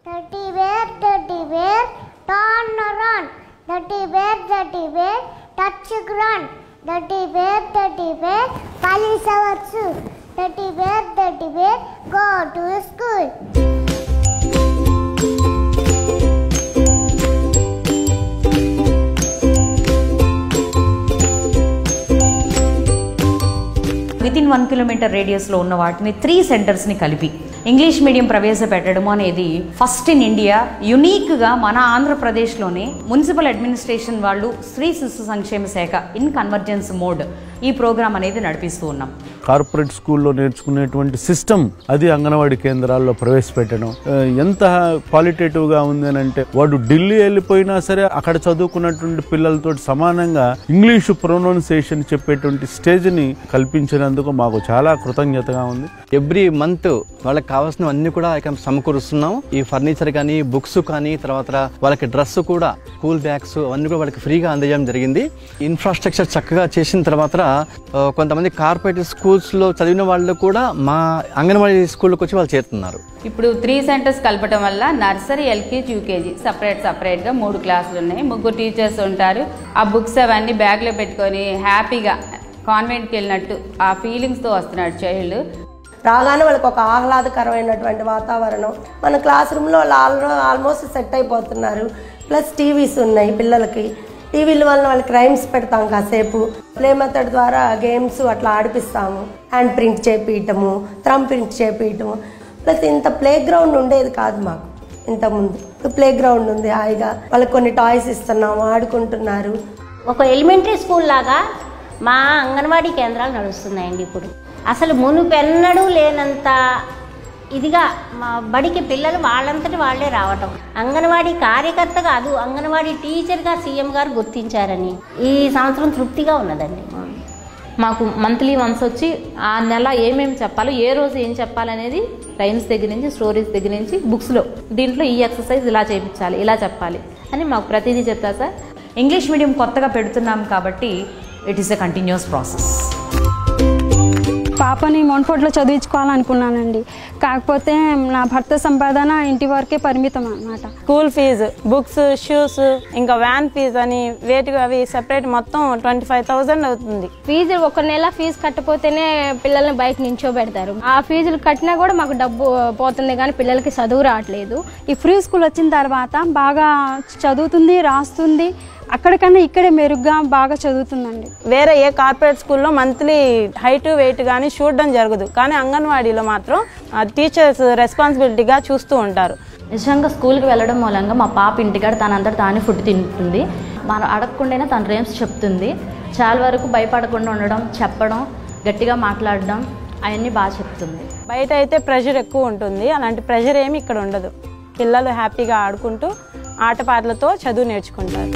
Teddy bear, turn around. Teddy bear, touch ground. Teddy bear, polish our shoes. Teddy bear, go to school. Within 1 kilometre రేడియస్లో ఉన్న వాటిని 3 సెంటర్స్ని కలిపి English medium ప్రవేశపెట్టడం అనేది first in India. యునీక్గా మన ఆంధ్రప్రదేశ్లోనే municipal administration వాళ్ళు స్త్రీ శిశు సంక్షేమ శాఖ ఇన్ కన్వర్జెన్స్ మోడ్ ఈ ప్రోగ్రామ్ అనేది నడిపిస్తూ ఉన్నాం. కార్పొరేట్ స్కూల్లో నేర్చుకునేటువంటి సిస్టమ్ అది అంగన్వాడీ కేంద్రాల్లో ప్రవేశపెట్టడం ఎంత క్వాలిటేటివ్గా ఉంది అని అంటే, వాడు ఢిల్లీ వెళ్ళిపోయినా సరే అక్కడ చదువుకున్నటువంటి పిల్లలతో సమానంగా ఇంగ్లీషు ప్రొనౌన్సియేషన్ చెప్పేటువంటి స్టేజ్ని కల్పించినందుకు మాకు చాలా కృతజ్ఞతగా ఉంది. ఎవ్రీ మంత్ వాళ్ళకి కావాల్సినవన్నీ కూడా సమకూరుస్తున్నాం. ఈ ఫర్నిచర్ కానీ, బుక్స్ కానీ, తర్వాత వాళ్ళకి డ్రెస్ కూడా, స్కూల్ బ్యాగ్స్ అవన్నీ కూడా వాళ్ళకి ఫ్రీగా అందజేయడం జరిగింది. ఇన్ఫ్రాస్ట్రక్చర్ చక్కగా చేసిన తర్వాత కొంతమంది కార్పొరేట్ స్కూల్స్లో చదివిన వాళ్ళు కూడా మా అంగన్వాడీ స్కూల్కి వచ్చి వాళ్ళు చేరుతున్నారు. ఇప్పుడు 3 సెంటర్స్ కలపడం వల్ల నర్సరీ, ఎల్కేజీ, యూకేజీ సపరేట్గా 3 క్లాసులు ఉన్నాయి. 3 టీచర్స్ ఉంటారు. ఆ బుక్స్ అవన్నీ బ్యాగ్లో పెట్టుకొని హ్యాపీగా కాన్వెంట్కి వెళ్ళినట్టు ఆ ఫీలింగ్స్తో వస్తున్నాడు చైల్డ్. రాగానే వాళ్ళకి ఒక ఆహ్లాదకరమైనటువంటి వాతావరణం. మన క్లాస్ రూమ్లో వాళ్ళు ఆల్మోస్ట్ సెట్ అయిపోతున్నారు. ప్లస్ టీవీస్ ఉన్నాయి పిల్లలకి. టీవీల వల్ల వాళ్ళకి రైమ్స్ పెడతాం, కాసేపు ప్లే మెథడ్ ద్వారా గేమ్స్ అట్లా ఆడిపిస్తాము. హ్యాండ్ ప్రింట్ చేపించటము, థంబ్ ప్రింట్ చేపించటము. ప్లస్ ఇంత ప్లే గ్రౌండ్ ఉండేది కాదు మాకు ఇంతకుముందు. ప్లే గ్రౌండ్ ఉంది, హాయిగా వాళ్ళకి కొన్ని టాయ్స్ ఇస్తున్నాము, ఆడుకుంటున్నారు. ఒక ఎలిమెంటరీ స్కూల్ లాగా మా అంగన్వాడీ కేంద్రాలు నడుస్తున్నాయండి. ఇప్పుడు అసలు మునుపెన్నడూ లేనంత ఇదిగా మా బడికి పిల్లలు వాళ్ళంతటి వాళ్ళే రావటం. అంగన్వాడీ కార్యకర్త కాదు, అంగన్వాడీ టీచర్గా సీఎం గారు గుర్తించారని ఈ సంవత్సరం తృప్తిగా ఉన్నదండి. మాకు మంత్లీ వన్స్ వచ్చి ఆ నెల ఏమేమి చెప్పాలో, ఏ రోజు ఏం చెప్పాలనేది రైమ్స్ దగ్గర నుంచి, స్టోరీస్ దగ్గర నుంచి, బుక్స్లో దీంట్లో ఈ ఎక్సర్సైజ్ ఇలా చేయించాలి, ఇలా చెప్పాలి అని మాకు ప్రతిదీ చెప్తారు సార్. ఇంగ్లీష్ మీడియం కొత్తగా పెడుతున్నాం కాబట్టి it is a continuous process. పాపని మోన్ఫోర్ట్లో చదివించుకోవాలనుకున్నానండి. కాకపోతే నా భర్త సంపాదన ఇంటి వరకే పరిమితం అన్నమాట. స్కూల్ ఫీజు, బుక్స్, షూస్, ఇంకా వ్యాన్ ఫీజు అని వేటికి అవి సెపరేట్ మొత్తం 25,000 అవుతుంది. ఫీజు ఒక నెల ఫీజు కట్టపోతేనే పిల్లల్ని బయట నించోబెడతారు. ఆ ఫీజులు కట్టినా కూడా మాకు డబ్బు పోతుంది, కానీ పిల్లలకి చదువు రావట్లేదు. ఈ ఫ్రీ స్కూల్ వచ్చిన తర్వాత బాగా చదువుతుంది, రాస్తుంది. అక్కడికన్నా ఇక్కడే మెరుగ్గా బాగా చదువుతుందండి. వేరే ఏ కార్పొరేట్ స్కూల్లో మంత్లీ హైట్ వెయిట్ కానీ చూడడం జరగదు, కానీ అంగన్వాడీలో మాత్రం టీచర్స్ రెస్పాన్సిబిలిటీగా చూస్తూ ఉంటారు. నిజంగా స్కూల్కి వెళ్ళడం మూలంగా మా పాప ఇంటికాడ తనంతట తానే ఫుడ్ తింటుంది. మనం అడగకుండానే తన రేమ్స్ చెప్తుంది. చాలా వరకు భయపడకుండా ఉండడం, చెప్పడం, గట్టిగా మాట్లాడడం అవన్నీ బాగా చెప్తుంది. బయట అయితే ప్రెషర్ ఎక్కువ ఉంటుంది, అలాంటి ప్రెషర్ ఏమి ఇక్కడ ఉండదు. పిల్లలు హ్యాపీగా ఆడుకుంటూ ఆటపాటలతో చదువు నేర్చుకుంటారు.